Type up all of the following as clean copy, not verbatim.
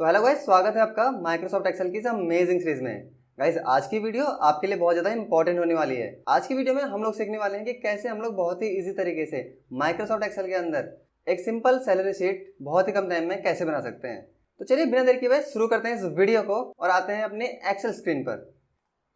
तो hello guys, स्वागत है आपका माइक्रोसॉफ्ट एक्सेल की इस अमेजिंग सीरीज में। गाइस, आज की वीडियो आपके लिए बहुत ज़्यादा इंपॉर्टेंट होने वाली है। आज की वीडियो में हम लोग सीखने वाले हैं कि कैसे हम लोग बहुत ही इजी तरीके से माइक्रोसॉफ्ट एक्सेल के अंदर एक सिंपल सैलरी शीट बहुत ही कम टाइम में कैसे बना सकते हैं। तो चलिए बिना देर किए शुरू करते हैं इस वीडियो को और आते हैं अपने एक्सेल स्क्रीन पर।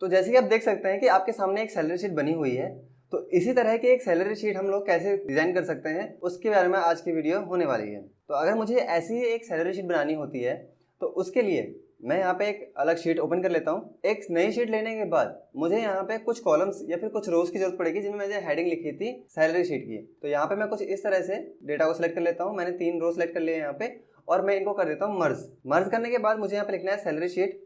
तो जैसे कि आप देख सकते हैं कि आपके सामने एक सैलरी शीट बनी हुई है। तो इसी तरह की एक सैलरी शीट हम लोग कैसे डिजाइन कर सकते हैं उसके बारे में आज की वीडियो होने वाली है। तो अगर मुझे ऐसी ही एक सैलरी शीट बनानी होती है तो उसके लिए मैं यहाँ पे एक अलग शीट ओपन कर लेता हूँ। एक नई शीट लेने के बाद मुझे यहाँ पे कुछ कॉलम्स या फिर कुछ रोज की जरूरत पड़ेगी जिनमें मैंने हेडिंग लिखी थी सैलरी शीट की। तो यहाँ पे मैं कुछ इस तरह से डेटा को सिलेक्ट कर लेता हूँ। मैंने 3 रो सिलेक्ट कर लिए यहाँ पे और मैं इनको कर देता हूँ मर्ज करने के बाद मुझे यहाँ पे लिखना है सैलरी शीट।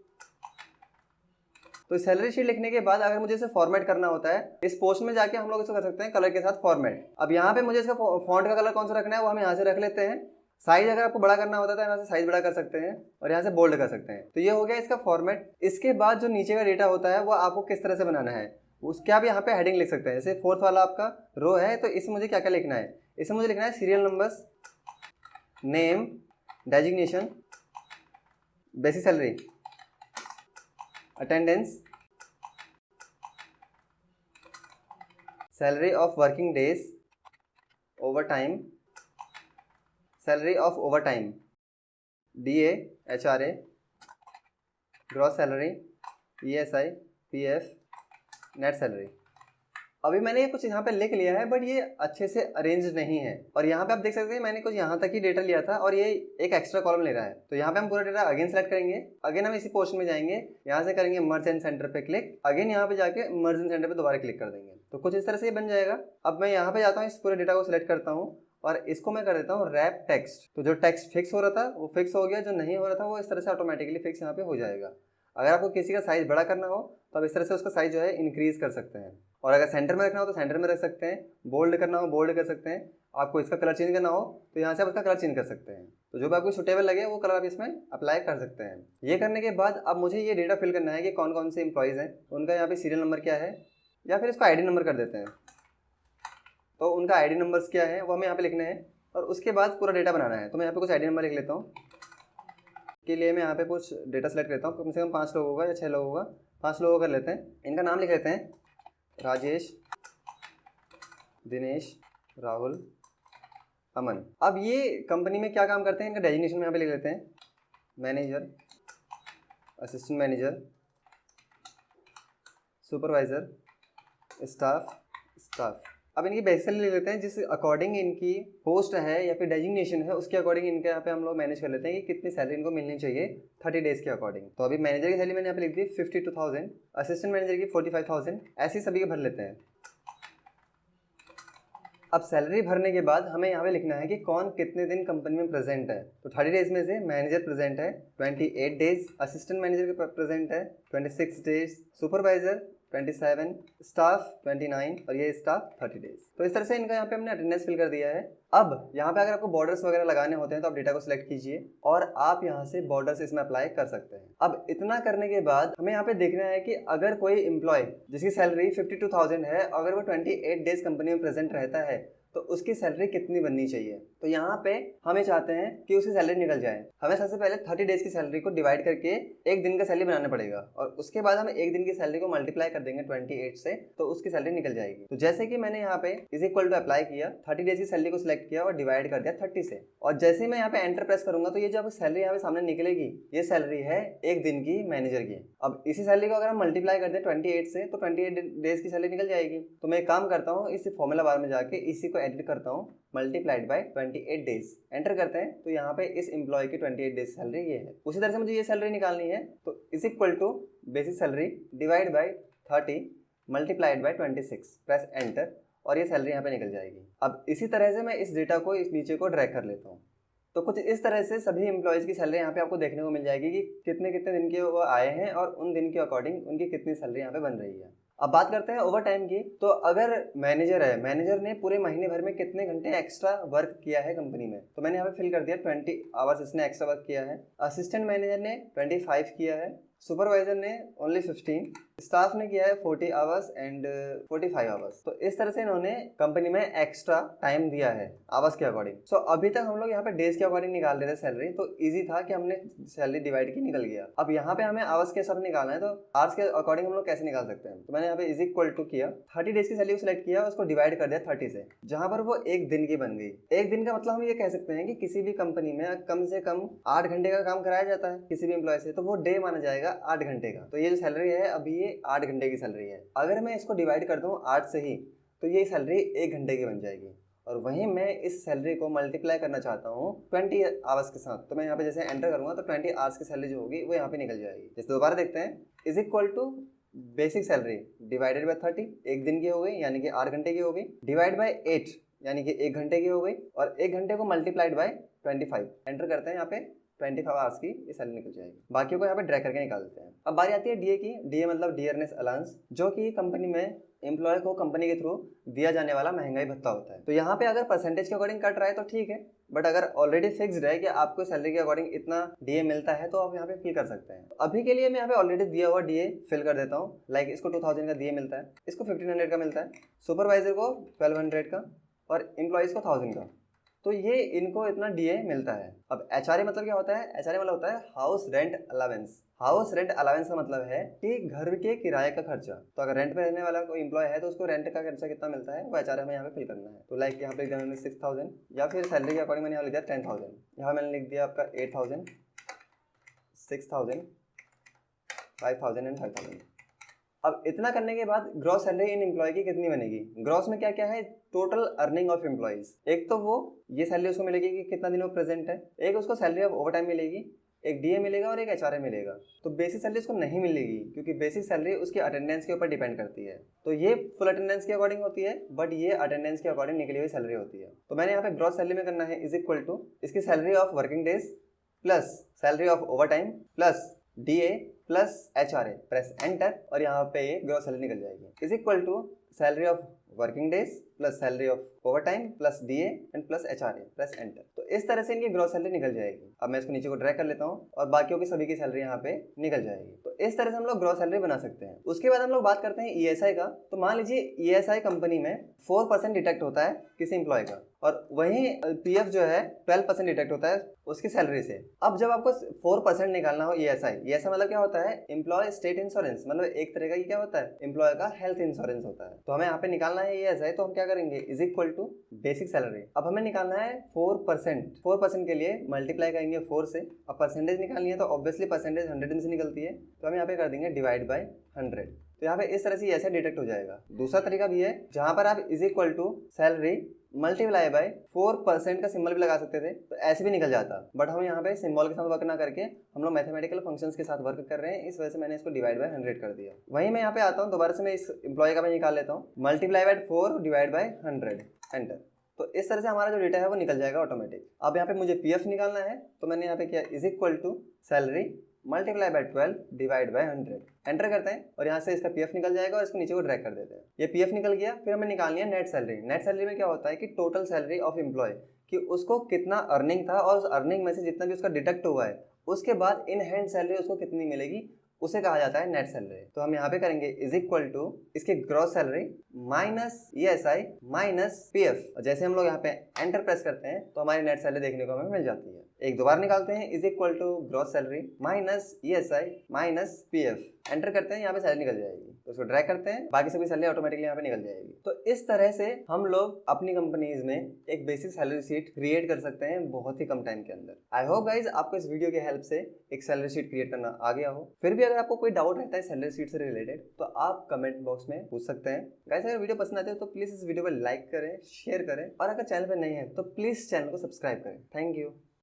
तो सैलरी शीट लिखने के बाद अगर मुझे इसे फॉर्मेट करना होता है इस पोस्ट में जाके हम लोग इसे कर सकते हैं कलर के साथ फॉर्मेट। अब यहाँ पे मुझे इसका फॉन्ट का कलर कौन सा रखना है वो हम यहाँ से रख लेते हैं। साइज अगर आपको बड़ा करना होता है तो यहाँ से साइज बड़ा कर सकते हैं और यहाँ से बोल्ड कर सकते हैं। तो ये हो गया इसका फॉर्मेट। इसके बाद जो नीचे का डेटा होता है वो आपको किस तरह से बनाना है उसके आप यहाँ पे हेडिंग लिख सकते हैं। जैसे 4th वाला आपका रो है तो इसमें मुझे क्या क्या लिखना है। इसमें मुझे लिखना है serial numbers, name, designation, basic salary, attendance, salary of working days, over time, salary of over time, DA, HRA, gross salary, ESI, PF, net salary. अभी मैंने ये कुछ यहाँ पे लिख लिया है बट ये अच्छे से अरेंज नहीं है और यहाँ पे आप देख सकते हैं मैंने कुछ यहाँ तक ही डेटा लिया था और ये एक एक्स्ट्रा कॉलम ले रहा है। तो यहाँ पे हम पूरा डेटा अगेन सेलेक्ट करेंगे। अगेन हम इसी पोर्शन में जाएंगे, यहाँ से करेंगे मर्ज एंड सेंटर पे क्लिक। अगेन यहाँ पे जाके मर्ज एंड सेंटर पे दोबारा क्लिक कर देंगे। तो कुछ इस तरह से ये बन जाएगा। अब मैं यहाँ पे जाता हूँ, इस पूरे डेटा को सिलेक्ट करता हूँ और इसको मैं कर देता हूँ रैप टेक्स्ट। तो जो टेक्स्ट फिक्स हो रहा था वो फिक्स हो गया, जो नहीं हो रहा था वो इस तरह से ऑटोमेटिकली फिक्स यहाँ पे हो जाएगा। अगर आपको किसी का साइज बड़ा करना हो तो आप इस तरह से उसका साइज जो है इंक्रीज कर सकते हैं और अगर सेंटर में रखना हो तो सेंटर में रख सकते हैं, बोल्ड करना हो बोल्ड कर सकते हैं, आपको इसका कलर चेंज करना हो तो यहाँ से आप इसका कलर चेंज कर सकते हैं। तो जो भी आपको सूटेबल लगे वो कलर आप इसमें अप्लाई कर सकते हैं। ये करने के बाद अब मुझे ये डेटा फिल करना है कि कौन कौन से एम्प्लॉयज़ हैं, उनका यहाँ पे सीरियल नंबर क्या है या फिर इसको ID नंबर कर देते हैं। तो उनका ID नंबर्स क्या है वो हमें यहाँ पे लिखना है और उसके बाद पूरा डेटा बनाना है। तो मैं यहाँ पे कुछ ID नंबर लिख लेता हूँ। के लिए मैं यहाँ पे कुछ डेटा सेलेक्ट करता हूँ। कम से कम 5 लोगों का या 6 लोगों का, 5 लोगों का कर लेते हैं। इनका नाम लिख लेते हैं राजेश, दिनेश, राहुल, अमन। अब ये कंपनी में क्या काम करते हैं इनका डेजिग्नेशन में यहाँ पे लिख लेते हैं, manager, assistant manager, supervisor, staff. अब इनकी बेसिक सैलरी ले लेते हैं जिस अकॉर्डिंग इनकी पोस्ट है या फिर डेजिग्नेशन है उसके अकॉर्डिंग इनके यहाँ पे हम लोग मैनेज कर लेते हैं कि कितनी सैलरी इनको मिलनी चाहिए 30 डेज के अकॉर्डिंग। तो अभी मैनेजर की सैलरी मैंने यहाँ पे लिख दी 52,000, असिस्टेंट मैनेजर की 45,000, ऐसे सभी के भर लेते हैं। अब सैलरी भरने के बाद हमें यहाँ पे लिखना है कि कौन कितने दिन कंपनी में प्रेजेंट है। तो 30 डेज में से मैनेजर प्रेजेंट है 28 डेज, असिस्टेंट मैनेजर के प्रेजेंट है 26 डेज, सुपरवाइजर 27, स्टाफ 29 और ये स्टाफ 30 डेज। तो इस तरह से इनका यहाँ पे हमने अटेंडेंस फिल कर दिया है। अब यहाँ पे अगर आपको बॉर्डर्स वगैरह लगाने होते हैं तो आप डेटा को सिलेक्ट कीजिए और आप यहाँ से बॉर्डर्स इसमें अप्लाई कर सकते हैं। अब इतना करने के बाद हमें यहाँ पे देखना है कि अगर कोई एम्प्लॉय जिसकी सैलरी 52,000 है, अगर वो 28 डेज कंपनी में प्रेजेंट रहता है तो उसकी सैलरी कितनी बननी चाहिए। तो यहाँ पे हमें चाहते हैं कि उसकी सैलरी निकल जाए। हमें सबसे पहले 30 डेज की सैलरी को डिवाइड करके एक दिन का सैलरी बनाना पड़ेगा और उसके बाद हम एक दिन की सैलरी को मल्टीप्लाई कर देंगे 28 से तो उसकी सैलरी निकल जाएगी। तो जैसे कि मैंने यहाँ पे इज इक्वल टू अप्लाई किया, 30 डेज की सैलरी को सिलेक्ट किया और डिवाइड कर दिया 30 से, और जैसे ही मैं यहाँ पे एंटर प्रेस करूंगा तो ये जो सैलरी यहाँ पे सामने निकलेगी ये सैलरी है एक दिन की मैनेजर की। अब इसी सैलरी को अगर हम मल्टीप्लाई कर दें 28 से तो 28 डेज की सैलरी निकल जाएगी। तो मैं एक काम करता हूँ, इस फॉर्मूला बार में जाके इसी को एडिट करता हूँ, मल्टीप्लाइड बाय 28 डेज एंटर करते हैं तो यहाँ पे इस एम्प्लॉय की 28 डेज सैलरी ये है। उसी तरह से मुझे ये सैलरी निकालनी है तो is equal to basic salary divide by 30 multiplied by 26, press enter और ये सैलरी यहाँ पे निकल जाएगी। अब इसी तरह से मैं इस डेटा को इस नीचे को ड्रैग कर लेता हूँ। तो कुछ इस तरह से सभी एम्प्लॉयज़ की सैलरी यहाँ पे आपको देखने को मिल जाएगी कि कितने कितने दिन के वो आए हैं और उन दिन के अकॉर्डिंग उनकी कितनी सैलरी यहाँ पे बन रही है। अब बात करते हैं ओवर टाइम की। तो अगर मैनेजर है, मैनेजर ने पूरे महीने भर में कितने घंटे एक्स्ट्रा वर्क किया है कंपनी में, तो मैंने यहाँ पे फिल कर दिया 20 आवर्स इसने एक्स्ट्रा वर्क किया है। असिस्टेंट मैनेजर ने 25 किया है, सुपरवाइजर ने ओनली 15, स्टाफ ने किया है 40 आवर्स एंड 45 आवर्स। तो इस तरह से इन्होंने कंपनी में एक्स्ट्रा टाइम दिया है आवर्स के अकॉर्डिंग। सो अभी तक हम लोग यहाँ पे डेज के अकॉर्डिंग निकाल रहे थे सैलरी, तो इजी था कि हमने सैलरी डिवाइड की निकल गया। अब यहाँ पे हमें आवर्स के हिसाब निकालना है, तो आवर्स के अकॉर्डिंग हम लोग कैसे निकाल सकते हैं। तो मैंने यहाँ पे इज इक्वल टू किया 30 डेज की सैलरी को सिलेक्ट किया, उसको डिवाइड कर दिया 30 से, जहां पर वो एक दिन की बन गई। एक दिन का मतलब हम ये कह सकते हैं कि किसी भी कंपनी में कम से कम 8 घंटे का काम कराया जाता है किसी भी एम्प्लॉय से, तो वो डे माना जाएगा 8 घंटे का। तो ये जो सैलरी है अभी ये 8 घंटे की सैलरी है। अगर मैं इसको डिवाइड कर दूं 8 से ही, तो ये सैलरी 1 घंटे की बन जाएगी। और वहीं मैं इस सैलरी को मल्टीप्लाई करना चाहता हूँ 20 आवर्स के साथ, तो मैं यहाँ पे जैसे एंटर करूंगा तो 20 आवर्स की सैलरी जो होगी वो यहाँ पे निकल जाएगी। जैसे दोबारा देखते हैं, is equal to basic salary divided by 30, एक दिन की हो गई यानी कि 8 घंटे की हो गई, डिवाइड बाय 8 यानी कि 1 घंटे की हो गई, और 1 घंटे को मल्टीप्लाइड बाय 25 एंटर करते हैं, यहाँ पे 25 आवर्स की ये सैलरी निकल जाएगी। बाकी को यहाँ पे ड्रैग करके निकालते हैं। अब बारी आती है डीए की। डीए मतलब डियरनेस अलाउंस, जो कि कंपनी में एम्प्लॉय को कंपनी के थ्रू दिया जाने वाला महंगाई भत्ता होता है। तो यहाँ पे अगर परसेंटेज के अकॉर्डिंग कट रहा है तो ठीक है, बट अगर ऑलरेडी फिक्स्ड है कि आपको सैलरी के अकॉर्डिंग इतना डीए मिलता है, तो आप यहाँ पे फिल कर सकते हैं। अभी के लिए मैं यहाँ पे ऑलरेडी दिया हुआ डीए फिल कर देता हूँ। लाइक इसको 2000 का डीए मिलता है, इसको 1500 का मिलता है, सुपरवाइजर को 1200 का, और एम्प्लॉयज़ को 1000 का। तो ये इनको इतना डीए मिलता है। अब एचआरए मतलब क्या होता है? एचआरए मतलब होता है house rent allowance. House rent allowance का मतलब है कि घर के किराए का खर्चा। तो अगर रेंट पे रहने वाला कोई एम्प्लॉय है तो उसको रेंट का खर्चा कितना मिलता है वो एचआरए में यहाँ पे फिल करना है। तो लाइक यहाँ पे लिख दिया 6000, या फिर सैलरी के अकॉर्डिंग मैंने यहाँ लिख दिया 10000, यहाँ मैंने लिख दिया आपका 8000, 6000, 5000 एंड 5000। अब इतना करने के बाद ग्रॉस सैलरी इन एम्प्लॉय की कितनी बनेगी? ग्रॉस में क्या क्या है? Total earning of employees. एक तो वो ये सैलरी उसको मिलेगी कि कितना दिन वो प्रेजेंट है, एक उसको सैलरी ऑफ ओवर टाइम मिलेगी, एक डीए मिलेगा और एक एचआरए मिलेगा। तो बेसिक सैलरी उसको नहीं मिलेगी क्योंकि बेसिक सैलरी उसकी अटेंडेंस के ऊपर डिपेंड करती है। तो ये फुल अटेंडेंस के अकॉर्डिंग होती है, बट ये अटेंडेंस के अकॉर्डिंग निकली हुई सैलरी होती है। तो मैंने यहाँ पे ग्रॉस सैलरी में करना है इज इक्वल टू इसकी salary of working days plus salary of overtime plus DA plus HRA, press enter और यहाँ पे ये ग्रॉस सैलरी निकल जाएगी। Is equal to salary of working days plus salary of overtime plus DA and plus HRA, press enter. तो इस तरह से इनकी ग्रॉस सैलरी निकल जाएगी। अब मैं इसको नीचे को ड्रैग कर लेता हूँ और बाकियों की सभी की सैलरी यहाँ पे निकल जाएगी। तो इस तरह से हम लोग ग्रॉस सैलरी बना सकते हैं। उसके बाद हम लोग बात करते हैं ईएसआई का। तो मान लीजिए ईएसआई कंपनी में 4% डिटेक्ट होता है किसी एम्प्लॉय का, और वहीं पीएफ जो है 12% डिटेक्ट होता है उसकी सैलरी से। अब जब आपको 4% निकालना हो ईएसआई मतलब क्या होता है? एम्प्लॉय स्टेट इंश्योरेंस, मतलब एक तरह का क्या होता है? एम्प्लॉय का हेल्थ इंश्योरेंस होता है। तो हमें यहाँ पे निकालना है ईएसआई, तो हम क्या करेंगे? Is equal to basic salary. अब हमें निकालना है 4% के लिए मल्टीप्लाई करेंगे 4 से। अब परसेंटेज निकालनी है तो ऑब्वियसली परसेंटेज 100 से निकलती है, तो हम यहाँ पे कर देंगे डिवाइड बाय 100। तो यहाँ पे इस तरह से ऐसे डिटेक्ट हो जाएगा। दूसरा तरीका भी है जहां पर आप is equal to salary multiply by 4% का सिंबल भी लगा सकते थे, तो ऐसे भी निकल जाता। बट हम यहाँ पे सिंबल के साथ वर्क ना करके हम लोग मैथमेटिकल फंक्शंस के साथ वर्क कर रहे हैं, इस वजह से मैंने इसको डिवाइड बाय 100 कर दिया। वहीं मैं यहाँ पे आता हूँ, दोबारा से मैं इस एम्प्लॉय का भी निकाल लेता हूँ, multiply by 4 divide by 100 enter. तो इस तरह से हमारा जो डेटा है वो निकल जाएगा ऑटोमेटिक। अब यहाँ पे मुझे पीएफ निकालना है, तो मैंने यहाँ पे किया is equal to salary multiply by 12 divide by 100 enter करते हैं, और यहाँ से इसका पीएफ निकल जाएगा और इसको नीचे को ड्रैग कर देते हैं। ये पीएफ निकल गया। फिर हमें निकालनी है नेट सैलरी। नेट सैलरी में क्या होता है कि टोटल सैलरी ऑफ एम्प्लॉय, कि उसको कितना अर्निंग था और उस अर्निंग में से जितना भी उसका डिडक्ट हुआ है उसके बाद इन हैंड सैलरी उसको कितनी मिलेगी, उसे कहा जाता है नेट सैलरी। तो हम यहाँ पे करेंगे इज इक्वल टू इसके gross salary minus ESI minus PF. जैसे हम लोग यहाँ पे एंटर प्रेस करते हैं तो हमारी नेट सैलरी देखने को हमें मिल जाती है। एक दोबारा निकालते हैं is equal to gross salary minus ESI minus PF, enter करते हैं, यहाँ पे सैलरी निकल जाएगी। तो उसको ड्रैग करते हैं, बाकी सभी सैलरी ऑटोमेटिकली यहाँ पे निकल जाएगी। तो इस तरह से हम लोग अपनी कंपनीज में एक बेसिक सैलरी शीट क्रिएट कर सकते हैं बहुत ही कम टाइम के अंदर। आई होप गाइज आपको इस वीडियो की हेल्प से एक सैलरी शीट क्रिएट करना आ गया हो। फिर भी अगर आपको कोई डाउट रहता है सैलरी शीट से रिलेटेड तो आप कमेंट बॉक्स में पूछ सकते हैं। गाइज अगर वीडियो पसंद आती है तो प्लीज इस वीडियो को लाइक करें, शेयर करें, और अगर चैनल पर नहीं है तो प्लीज चैनल को सब्सक्राइब करें। Thank you.